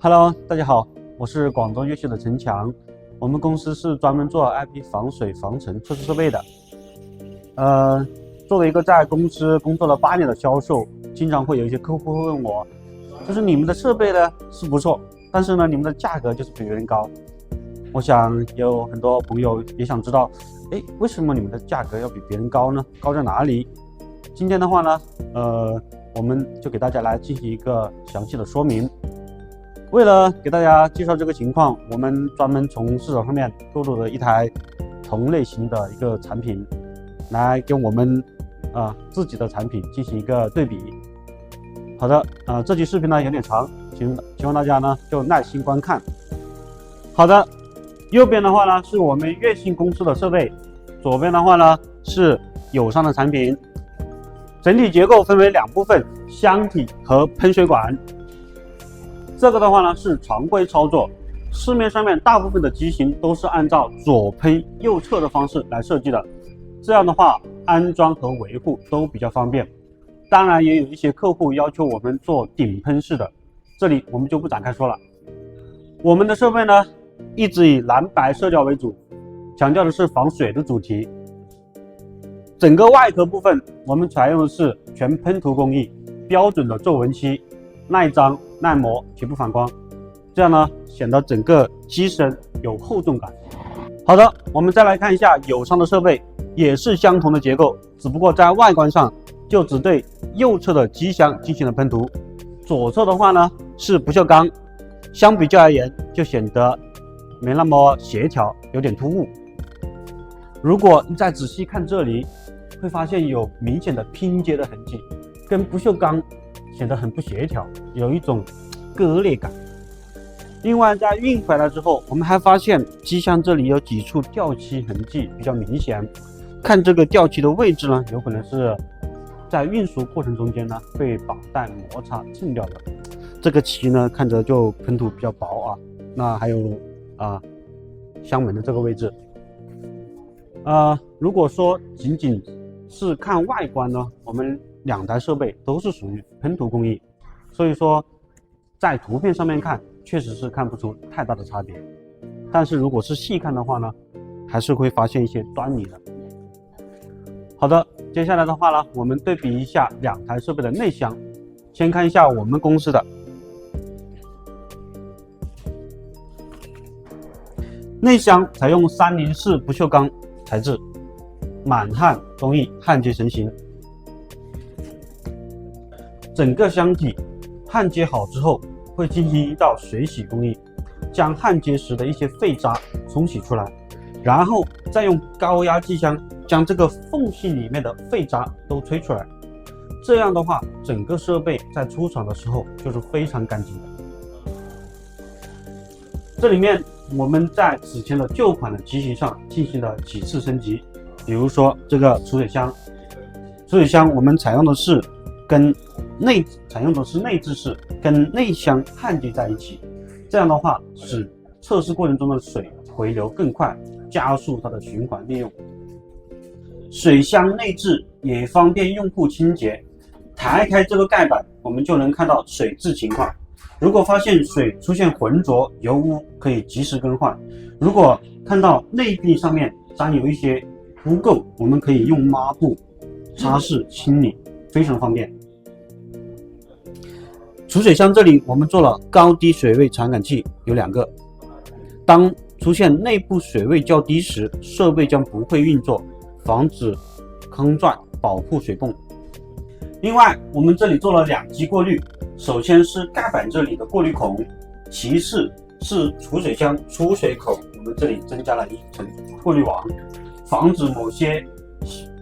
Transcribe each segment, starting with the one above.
Hello， 大家好，我是广州越秀的陈强。我们公司是专门做 IP 防水防尘测试设备的。作为一个在公司工作了8年的销售，经常会有一些客户会问我，就是你们的设备呢是不错，但是呢你们的价格就是比别人高。我想有很多朋友也想知道，为什么你们的价格要比别人高呢？高在哪里？今天的话呢，我们就给大家来进行一个详细的说明。为了给大家介绍这个情况，我们专门从市场上面购入了一台同类型的一个产品，来跟我们自己的产品进行一个对比。好的，这期视频呢有点长，希望大家呢就耐心观看。好的，右边的话呢是我们越信公司的设备，左边的话呢是友商的产品。整体结构分为2部分，箱体和喷水管。这个的话呢是常规操作，市面上面大部分的机型都是按照左喷右撤的方式来设计的，这样的话安装和维护都比较方便。当然也有一些客户要求我们做顶喷式的，这里我们就不展开说了。我们的设备呢一直以蓝白色调为主，强调的是防水的主题。整个外壳部分我们采用的是全喷涂工艺，标准的皱纹漆，耐脏耐磨且不反光，这样呢显得整个机身有厚重感。好的，我们再来看一下友商的设备，也是相同的结构，只不过在外观上就只对右侧的机箱进行了喷涂，左侧的话呢是不锈钢，相比较而言就显得没那么协调，有点突兀。如果你再仔细看这里，会发现有明显的拼接的痕迹，跟不锈钢显得很不协调，有一种割裂感。另外在运回来之后，我们还发现机箱这里有几处掉漆痕迹比较明显，看这个掉漆的位置呢，有可能是在运输过程中间呢被绑带摩擦蹭掉的。这个漆呢看着就喷涂比较薄啊。那还有箱门的这个位置，如果说仅仅是看外观呢，我们2台设备都是属于喷涂工艺，所以说在图片上面看确实是看不出太大的差别，但是如果是细看的话呢，还是会发现一些端倪的。好的，接下来的话呢，我们对比一下2台设备的内箱。先看一下我们公司的内箱，采用304不锈钢材质，满焊工艺，焊接成型。整个箱体焊接好之后，会进行一道水洗工艺，将焊接时的一些废渣冲洗出来，然后再用高压机箱将这个缝隙里面的废渣都吹出来。这样的话，整个设备在出厂的时候就是非常干净的。这里面我们在此前的旧款的机型上进行了几次升级，比如说这个储水箱，我们采用的是内置式，跟内箱焊接在一起，这样的话使测试过程中的水回流更快，加速它的循环利用。水箱内置也方便用户清洁，抬开这个盖板，我们就能看到水质情况。如果发现水出现浑浊油污，可以及时更换。如果看到内壁上面沾有一些污垢，我们可以用抹布擦拭清理，非常方便。储水箱这里我们做了高低水位传感器，有2个，当出现内部水位较低时，设备将不会运作，防止坑钻，保护水泵。另外我们这里做了2级过滤，首先是盖板这里的过滤孔，其次是储水箱出水口，我们这里增加了1层过滤网，防止某些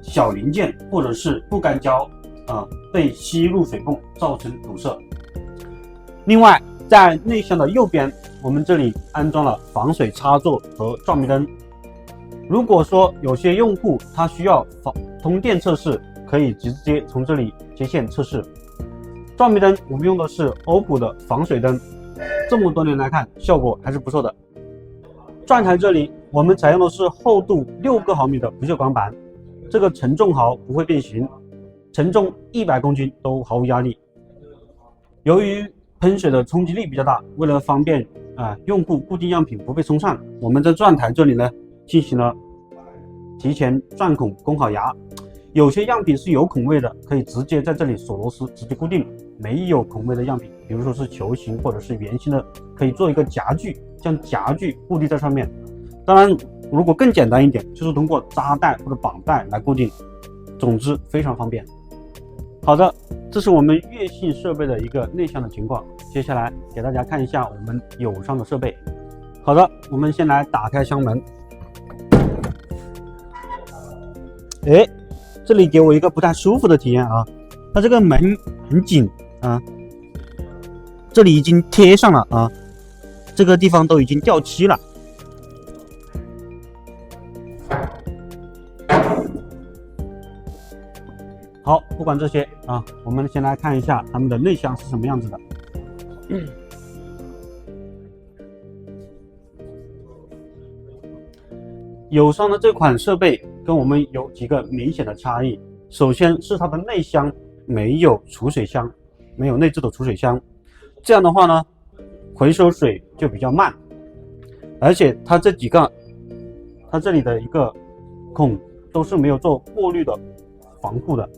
小零件或者是不干胶被吸入水泵造成堵塞。另外在内箱的右边，我们这里安装了防水插座和照明灯。如果说有些用户他需要通电测试，可以直接从这里接线测试。照明灯我们用的是欧普的防水灯，这么多年来看效果还是不错的。转台这里我们采用的是厚度6个毫米的不锈钢板，这个承重槽不会变形，承重100公斤都毫无压力。由于喷水的冲击力比较大，为了方便用户固定样品不被冲散，我们在钻台这里呢进行了提前钻孔攻好牙。有些样品是有孔位的，可以直接在这里锁螺丝直接固定；没有孔位的样品，比如说是球形或者是圆形的，可以做一个夹具，将夹具固定在上面。当然，如果更简单一点，就是通过扎带或者绑带来固定。总之非常方便。好的，这是我们悦信设备的一个内向的情况。接下来给大家看一下我们友商的设备。好的，我们先来打开箱门。这里给我一个不太舒服的体验啊，它这个门很紧啊，这里已经贴上了啊，这个地方都已经掉漆了。好，不管这些啊，我们先来看一下它们的内箱是什么样子的。友商的这款设备跟我们有几个明显的差异。首先是它的内箱没有储水箱，没有内置的储水箱，这样的话呢，回收水就比较慢。而且它这里的一个孔都是没有做过滤的防护的。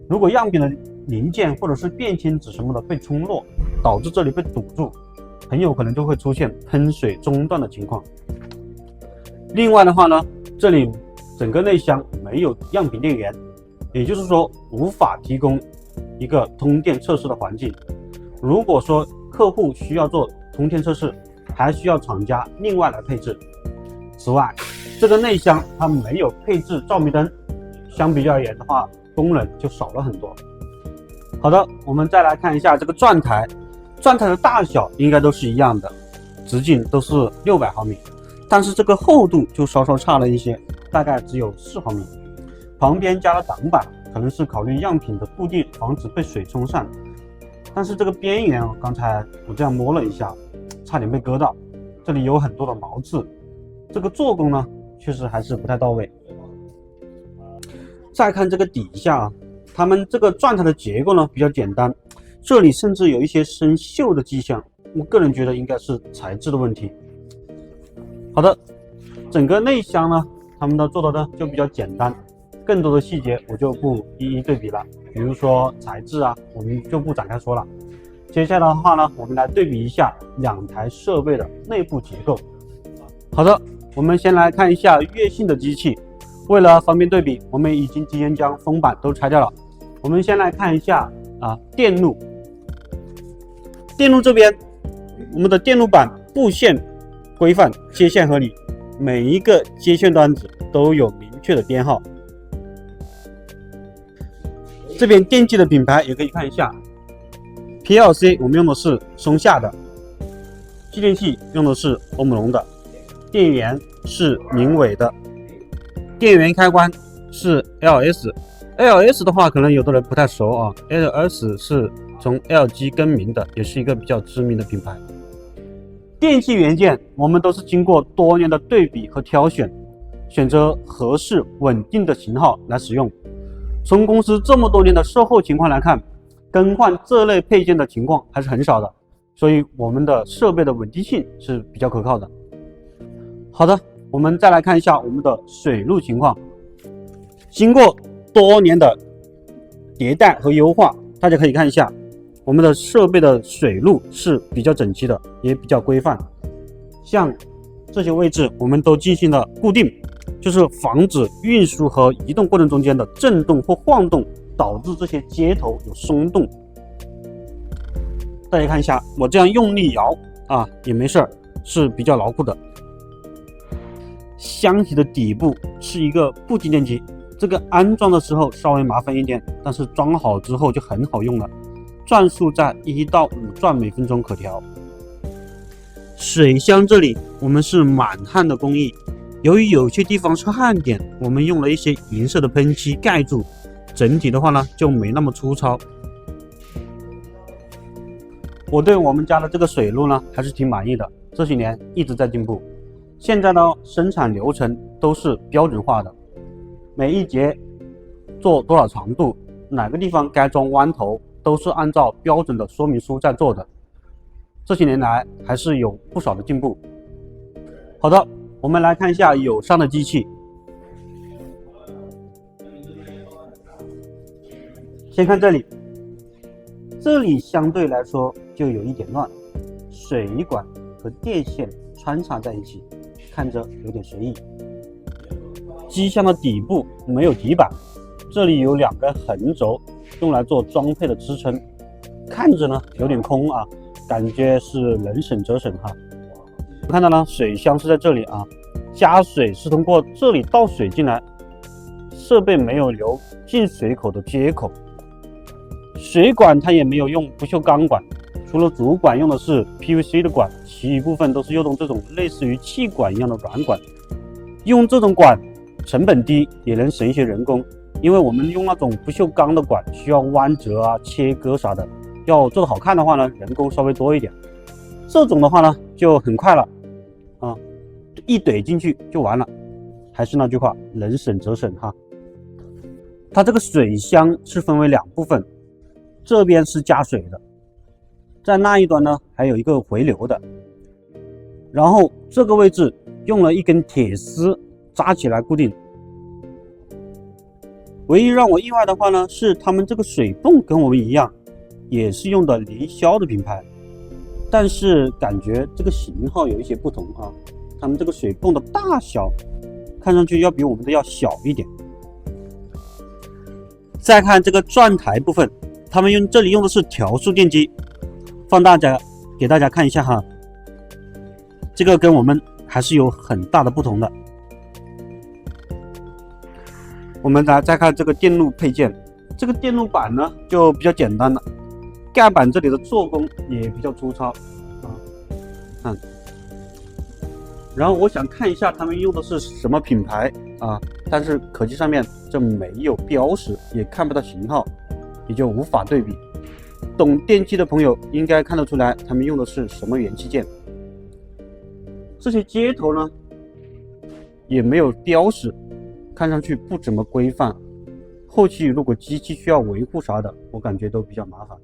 如果样品的零件或者是便签纸什么的被冲落，导致这里被堵住，很有可能就会出现喷水中断的情况。另外的话呢，这里整个内箱没有样品电源，也就是说无法提供一个通电测试的环境。如果说客户需要做通电测试，还需要厂家另外来配置。此外，这个内箱它没有配置照明灯，相比较而言的话，功能就少了很多。好的，我们再来看一下这个钻台。钻台的大小应该都是一样的，直径都是600毫米。但是这个厚度就稍稍差了一些，大概只有4毫米。旁边加了挡板，可能是考虑样品的固定，防止被水冲散。但是这个边缘刚才我这样摸了一下，差点被割到，这里有很多的毛刺，这个做工呢确实还是不太到位。再看这个底下，它们这个钻台的结构呢比较简单，这里甚至有一些生锈的迹象，我个人觉得应该是材质的问题。好的，整个内箱呢，他们的做的呢就比较简单，更多的细节我就不一一对比了，比如说材质啊，我们就不展开说了。接下来的话呢，我们来对比一下两台设备的内部结构。好的，我们先来看一下悦信的机器。为了方便对比，我们已经提前将封板都拆掉了。我们先来看一下电路。电路这边，我们的电路板布线规范，接线合理，每一个接线端子都有明确的编号。这边电机的品牌也可以看一下 ，PLC 我们用的是松下的，继电器用的是欧姆龙的，电源是明伟的，电源开关是 LS 的话，可能有的人不太熟啊 ，LS 是从 LG 更名的，也是一个比较知名的品牌。电器元件我们都是经过多年的对比和挑选，选择合适稳定的型号来使用。从公司这么多年的售后情况来看，更换这类配件的情况还是很少的，所以我们的设备的稳定性是比较可靠的。好的，我们再来看一下我们的水路情况。经过多年的迭代和优化，大家可以看一下我们的设备的水路是比较整齐的，也比较规范。像这些位置我们都进行了固定，就是防止运输和移动过程中间的震动或晃动导致这些接头有松动。大家看一下，我这样用力摇也没事儿，是比较牢固的。箱体的底部是一个不静电机，这个安装的时候稍微麻烦一点，但是装好之后就很好用了，转速在1到5转每分钟可调。水箱这里我们是满焊的工艺，由于有些地方是焊点，我们用了一些银色的喷漆盖住，整体的话呢就没那么粗糙。我对我们家的这个水路呢还是挺满意的，这些年一直在进步。现在呢生产流程都是标准化的，每一节做多少长度，哪个地方该装弯头，都是按照标准的说明书在做的，这些年来还是有不少的进步。好的，我们来看一下友商的机器。先看这里，这里相对来说就有一点乱，水管和电线穿插在一起，看着有点随意。机箱的底部没有底板，这里有2根横轴用来做装配的支撑，看着呢有点空啊，感觉是能省则省哈。看到呢，水箱是在这里啊，加水是通过这里倒水进来，设备没有留进水口的接口，水管它也没有用不锈钢管，除了主管用的是 PVC 的管，其余部分都是用这种类似于气管一样的软管。用这种管成本低，也能省一些人工，因为我们用那种不锈钢的管需要弯折啊、切割啥的，要做得好看的话呢，人工稍微多一点。这种的话呢，就很快了啊，一怼进去就完了。还是那句话，能省则省哈。它这个水箱是分为2部分，这边是加水的，在那一端呢还有一个回流的，然后这个位置用了一根铁丝扎起来固定。唯一让我意外的话呢，是他们这个水泵跟我们一样，也是用的离霄的品牌，但是感觉这个型号有一些不同啊，他们这个水泵的大小看上去要比我们的要小一点。再看这个转台部分，他们这里用的是调速电机，给大家看一下哈，这个跟我们还是有很大的不同的。我们再看这个电路配件，这个电路板呢就比较简单了，盖板这里的做工也比较粗糙啊，然后我想看一下他们用的是什么品牌啊，但是壳机上面这没有标识，也看不到型号，也就无法对比。懂电机的朋友应该看得出来他们用的是什么元器件。这些接头呢也没有标识，看上去不怎么规范，后期如果机器需要维护啥的，我感觉都比较麻烦。